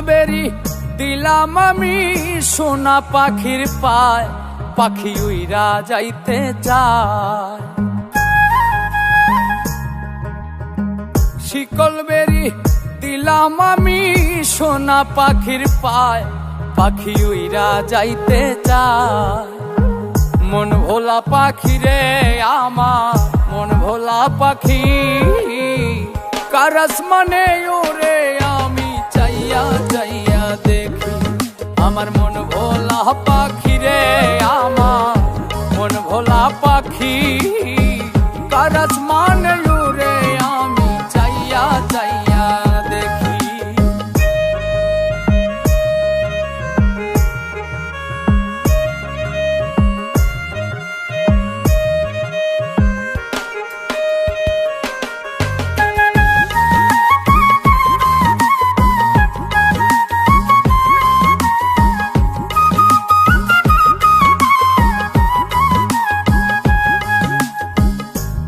বেরি দিলাম আমি সোনা পাখির পায়, পাখি উইরা যাইতে চায়। শিকল বেরি দিলাম আমি সোনা পাখির পায়, পাখি উইরা যাইতে চায়। মন ভোলা পাখি রে আমার, মন ভোলা পাখি, কার আসমানে ওরে আমি চাইয়া চাইয়া দেখি। আমার মন ভোলা পাখি রে আমার, মন ভোলা পাখি, কার আসমানে ওরে আমি চাইয়া চাইয়া দেখি।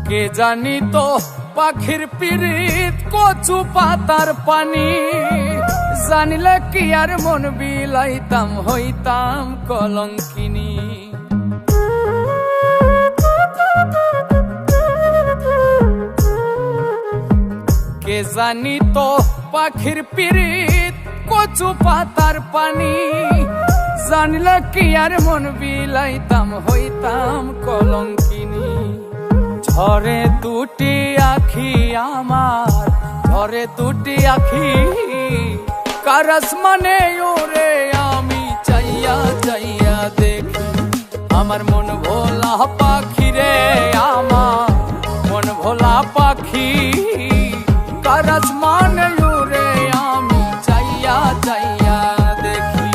কে জানি তো পাখির পিরিত কচু পাতার পানি, জানিলে কি আর মন বিলাইতাম হইতাম কলঙ্কিনী। কে জানি তো পাখির পিরিত কচু পাতার পানি, জানিলে কি আর মন বিলাইতাম হইতাম কলঙ্কিনী। ঝরে দুটি আখি আমার, ঝরে দুটি আখি, কার আসমানে ওরে আমি চাইয়া চাইয়া দেখি। আমার মন ভোলা পাখি রে আমার, মন ভোলা পাখি, কার আসমানে ওরে আমি চাইয়া চাইয়া দেখি।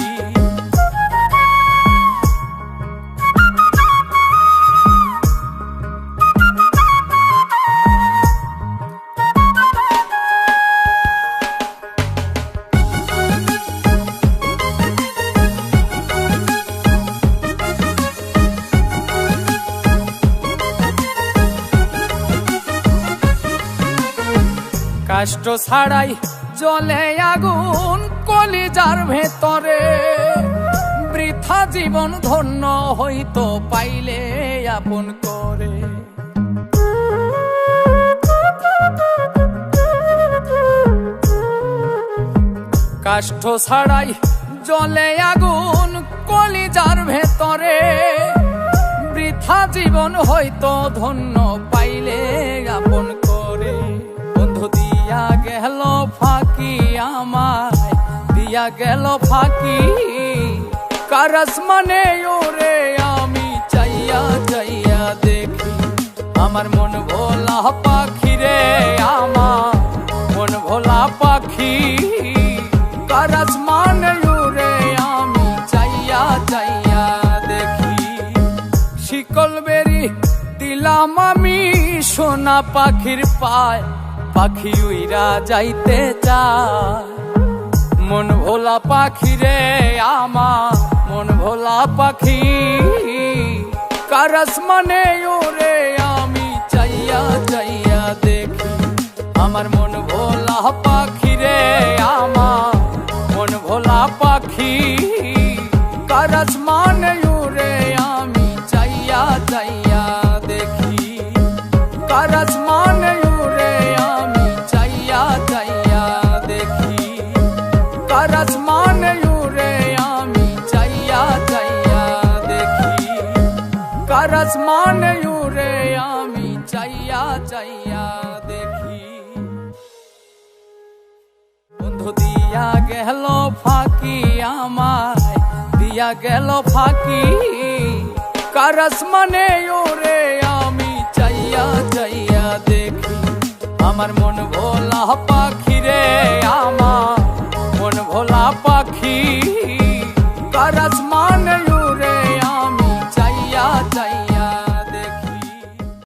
কষ্ট ছাড়াই জ্বলে আগুন কলিজার ভেতরে, বৃথা জীবন ধন্য হইতো পাইলে আপন করে। কষ্ট ছাড়াই জ্বলে আগুন কলিজার ভেতরে, বৃথা জীবন হইতো ধন্য পাইলে আপন করে। বন্ধু দিয়া গেল ফাঁকি আমায়, দিয়া গেল ফাঁকি, কার আসমানে ওরে আমি চাইয়া চাইয়া দেখি। আমার মন ভোলা পাখি রে আমার, মন ভোলা পাখি, কার আসমানে ওরে আমি চাইয়া চাইয়া দেখি। শিকল বেরি দিলাম আমি সোনা পাখির পায়, পাখি উইরা যাইতে চায়। মন ভোলা পাখি রে আমার, মন ভোলা পাখি, কার আসমানে ওরে আমি চাইয়া চাইয়া দেখি। আমার মন ভোলা পাখি রে আমার, মন ভোলা পাখি, কার আসমানে ওরে আমি চাইয়া চাইয়া দেখি। কার আসমানে ওরে আমি চাইয়া চাইয়া দেখি। কার আসমানে ওরে আমি চাইয়া চাইয়া দেখি। কার আসমানে ওরে আমি চাইয়া চাইয়া দেখি। বন্ধু দিয়া গেল ফাঁকি আমায়, দিয়া গেল ফাঁকি, কার আসমানে ওরে আমি চাইয়া চাইয়া দেখি। আমার মন ভোলা পাখি রে আমার, মন ভোলা পাখি, কার আসমানে